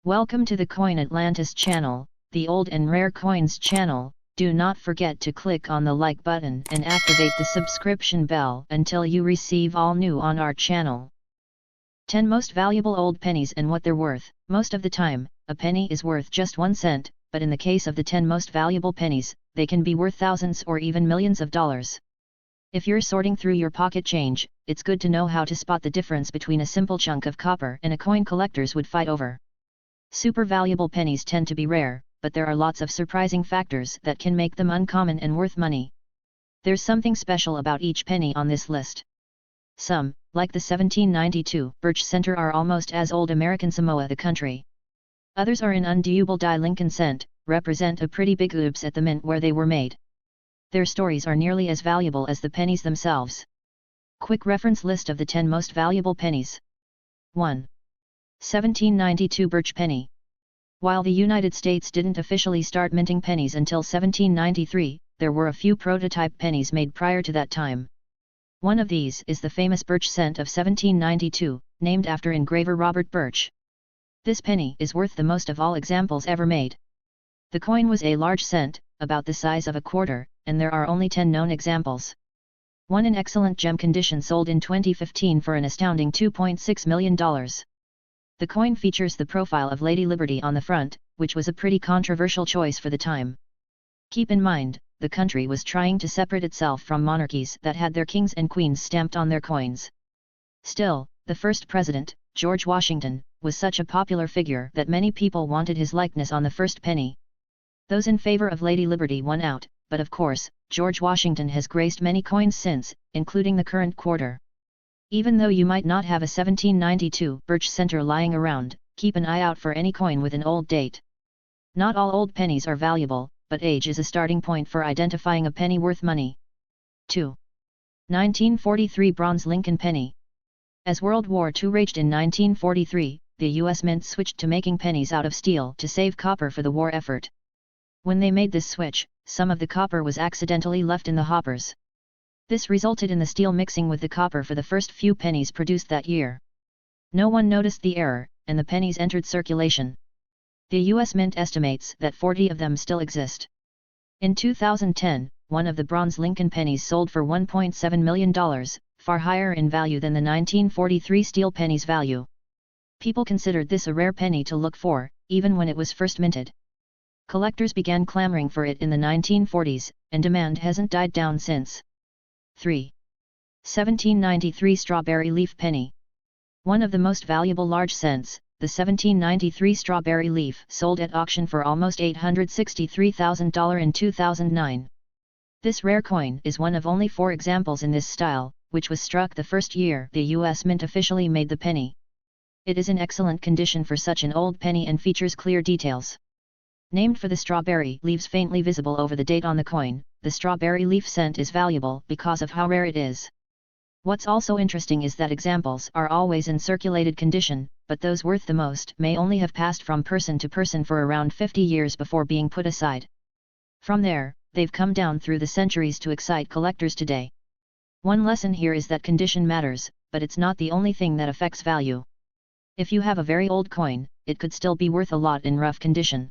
Welcome to the Coin Atlantis channel, the old and rare coins channel. Do not forget to click on the like button and activate the subscription bell until you receive all new on our channel. 10 most valuable old pennies and what they're worth. Most of the time, a penny is worth just 1 cent, but in the case of the 10 most valuable pennies, they can be worth thousands or even millions of dollars. If you're sorting through your pocket change, it's good to know how to spot the difference between a simple chunk of copper and a coin collectors would fight over. Super valuable pennies tend to be rare, but there are lots of surprising factors that can make them uncommon and worth money. There's something special about each penny on this list. Some, like the 1792 Birch Cent, are almost as old American Samoa the country. Others are in unDouble Lincoln Cent, represent a pretty big oops at the mint where they were made. Their stories are nearly as valuable as the pennies themselves. Quick reference list of the 10 most valuable pennies. 1. 1792 Birch Penny. While the United States didn't officially start minting pennies until 1793, there were a few prototype pennies made prior to that time. One of these is the famous Birch Cent of 1792, named after engraver Robert Birch. This penny is worth the most of all examples ever made. The coin was a large cent, about the size of a quarter, and there are only 10 known examples. One in excellent gem condition sold in 2015 for an astounding $2.6 million. The coin features the profile of Lady Liberty on the front, which was a pretty controversial choice for the time. Keep in mind, the country was trying to separate itself from monarchies that had their kings and queens stamped on their coins. Still, the first president, George Washington, was such a popular figure that many people wanted his likeness on the first penny. Those in favor of Lady Liberty won out, but of course, George Washington has graced many coins since, including the current quarter. Even though you might not have a 1792 Birch Cent lying around, keep an eye out for any coin with an old date. Not all old pennies are valuable, but age is a starting point for identifying a penny worth money. 2. 1943 Bronze Lincoln Penny. As World War II raged in 1943, the U.S. Mint switched to making pennies out of steel to save copper for the war effort. When they made this switch, some of the copper was accidentally left in the hoppers. This resulted in the steel mixing with the copper for the first few pennies produced that year. No one noticed the error, and the pennies entered circulation. The U.S. Mint estimates that 40 of them still exist. In 2010, one of the bronze Lincoln pennies sold for $1.7 million, far higher in value than the 1943 steel penny's value. People considered this a rare penny to look for, even when it was first minted. Collectors began clamoring for it in the 1940s, and demand hasn't died down since. 3. 1793 Strawberry Leaf Penny. One of the most valuable large cents, the 1793 Strawberry Leaf sold at auction for almost $863,000 in 2009. This rare coin is one of only 4 examples in this style, which was struck the first year the U.S. Mint officially made the penny. It is in excellent condition for such an old penny and features clear details. Named for the strawberry leaves faintly visible over the date on the coin, the strawberry leaf cent is valuable because of how rare it is. What's also interesting is that examples are always in circulated condition, but those worth the most may only have passed from person to person for around 50 years before being put aside. From there, they've come down through the centuries to excite collectors today. One lesson here is that condition matters, but it's not the only thing that affects value. If you have a very old coin, it could still be worth a lot in rough condition.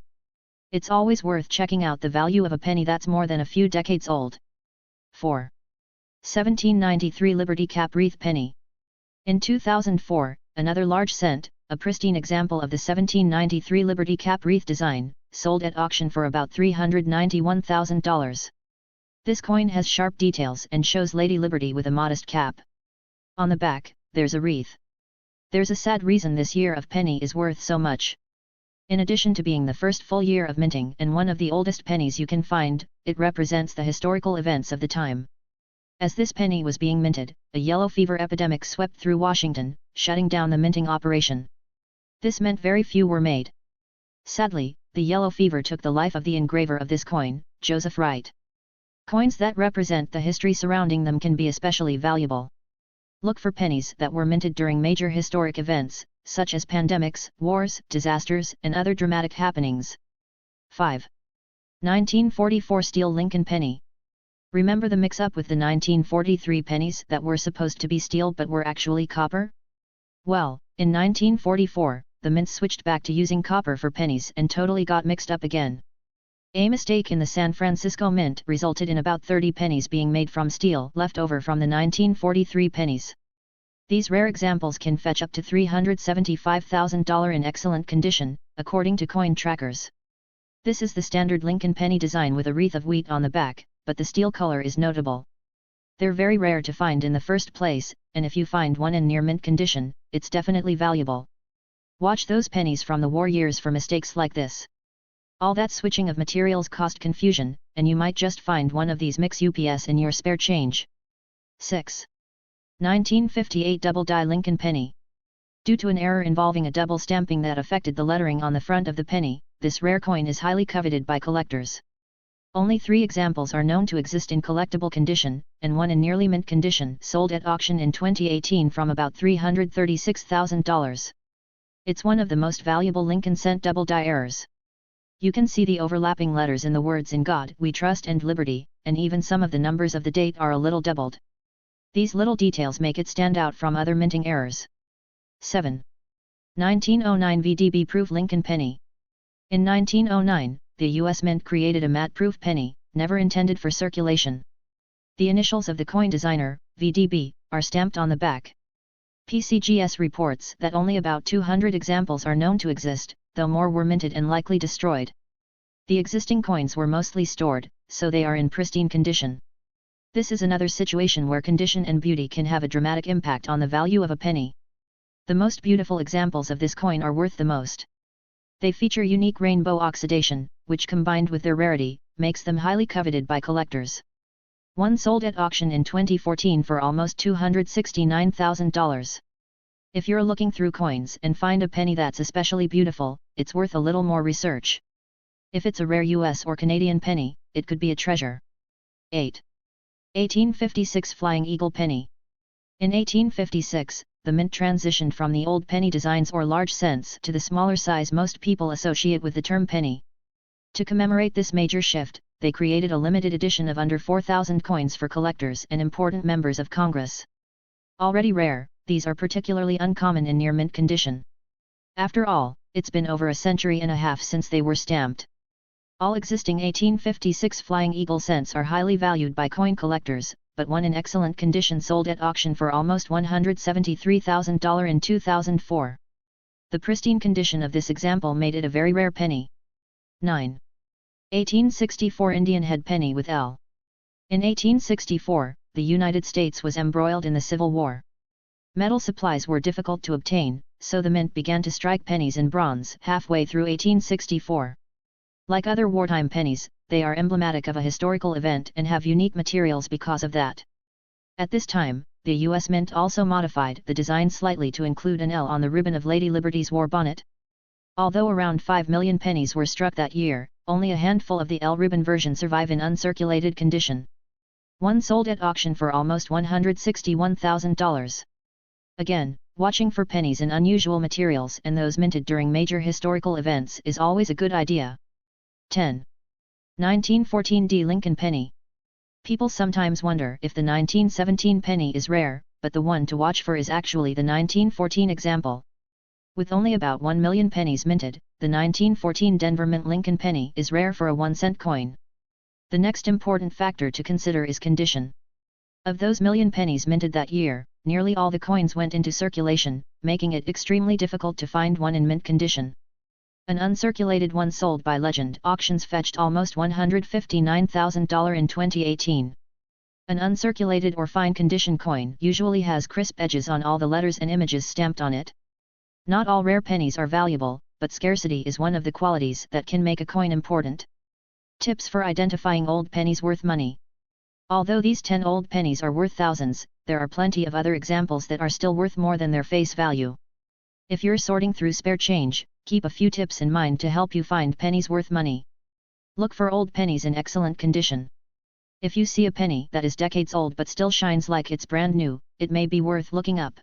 It's always worth checking out the value of a penny that's more than a few decades old. 4. 1793 Liberty Cap Wreath Penny. In 2004, another large cent, a pristine example of the 1793 Liberty Cap Wreath design, sold at auction for about $391,000. This coin has sharp details and shows Lady Liberty with a modest cap. On the back, there's a wreath. There's a sad reason this year of penny is worth so much. In addition to being the first full year of minting and one of the oldest pennies you can find, it represents the historical events of the time. As this penny was being minted, a yellow fever epidemic swept through Washington, shutting down the minting operation. This meant very few were made. Sadly, the yellow fever took the life of the engraver of this coin, Joseph Wright. Coins that represent the history surrounding them can be especially valuable. Look for pennies that were minted during major historic events, such as pandemics, wars, disasters, and other dramatic happenings. 5. 1944 Steel Lincoln Penny. Remember the mix-up with the 1943 pennies that were supposed to be steel but were actually copper? Well, in 1944, the mint switched back to using copper for pennies and totally got mixed up again. A mistake in the San Francisco Mint resulted in about 30 pennies being made from steel left over from the 1943 pennies. These rare examples can fetch up to $375,000 in excellent condition, according to coin trackers. This is the standard Lincoln penny design with a wreath of wheat on the back, but the steel color is notable. They're very rare to find in the first place, and if you find one in near mint condition, it's definitely valuable. Watch those pennies from the war years for mistakes like this. All that switching of materials caused confusion, and you might just find one of these mix UPS in your spare change. 6. 1958 Double Die Lincoln Penny. Due to an error involving a double stamping that affected the lettering on the front of the penny, this rare coin is highly coveted by collectors. Only 3 examples are known to exist in collectible condition, and one in nearly mint condition sold at auction in 2018 from about $336,000. It's one of the most valuable Lincoln Cent double die errors. You can see the overlapping letters in the words "In God We Trust" and "Liberty," and even some of the numbers of the date are a little doubled. These little details make it stand out from other minting errors. 7. 1909 VDB-proof Lincoln Penny. In 1909, the U.S. Mint created a matte-proof penny, never intended for circulation. The initials of the coin designer, VDB, are stamped on the back. PCGS reports that only about 200 examples are known to exist, though more were minted and likely destroyed. The existing coins were mostly stored, so they are in pristine condition. This is another situation where condition and beauty can have a dramatic impact on the value of a penny. The most beautiful examples of this coin are worth the most. They feature unique rainbow oxidation, which combined with their rarity, makes them highly coveted by collectors. One sold at auction in 2014 for almost $269,000. If you're looking through coins and find a penny that's especially beautiful, it's worth a little more research. If it's a rare US or Canadian penny, it could be a treasure. 8. 1856 Flying Eagle Penny. In 1856, the mint transitioned from the old penny designs or large cents to the smaller size most people associate with the term penny. To commemorate this major shift, they created a limited edition of under 4,000 coins for collectors and important members of Congress. Already rare, these are particularly uncommon in near mint condition. After all, it's been over a century and a half since they were stamped. All existing 1856 Flying Eagle cents are highly valued by coin collectors, but one in excellent condition sold at auction for almost $173,000 in 2004. The pristine condition of this example made it a very rare penny. 9. 1864 Indian Head Penny with L. In 1864, the United States was embroiled in the Civil War. Metal supplies were difficult to obtain, so the mint began to strike pennies in bronze halfway through 1864. Like other wartime pennies, they are emblematic of a historical event and have unique materials because of that. At this time, the U.S. Mint also modified the design slightly to include an L on the ribbon of Lady Liberty's war bonnet. Although around 5 million pennies were struck that year, only a handful of the L ribbon version survive in uncirculated condition. One sold at auction for almost $161,000. Again, watching for pennies in unusual materials and those minted during major historical events is always a good idea. 10. 1914 D Lincoln Penny. People sometimes wonder if the 1917 penny is rare, but the one to watch for is actually the 1914 example. With only about 1 million pennies minted, the 1914 Denver Mint Lincoln Penny is rare for a 1-cent coin. The next important factor to consider is condition. Of those million pennies minted that year, nearly all the coins went into circulation, making it extremely difficult to find one in mint condition. An uncirculated one sold by Legend Auctions fetched almost $159,000 in 2018. An uncirculated or fine condition coin usually has crisp edges on all the letters and images stamped on it. Not all rare pennies are valuable, but scarcity is one of the qualities that can make a coin important. Tips for identifying old pennies worth money. Although these 10 old pennies are worth thousands, there are plenty of other examples that are still worth more than their face value. If you're sorting through spare change, keep a few tips in mind to help you find pennies worth money. Look for old pennies in excellent condition. If you see a penny that is decades old but still shines like it's brand new, it may be worth looking up.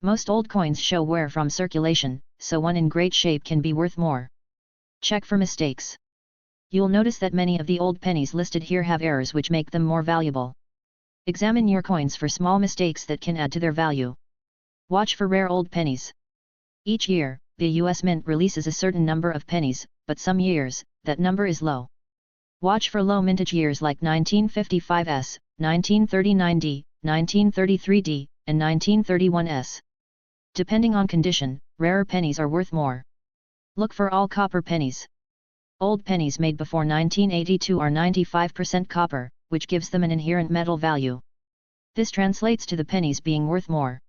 Most old coins show wear from circulation, so one in great shape can be worth more. Check for mistakes. You'll notice that many of the old pennies listed here have errors which make them more valuable. Examine your coins for small mistakes that can add to their value. Watch for rare old pennies. Each year, the US Mint releases a certain number of pennies, but some years, that number is low. Watch for low mintage years like 1955s, 1939d, 1933d, and 1931s. Depending on condition, rarer pennies are worth more. Look for all copper pennies. Old pennies made before 1982 are 95% copper, which gives them an inherent metal value. This translates to the pennies being worth more.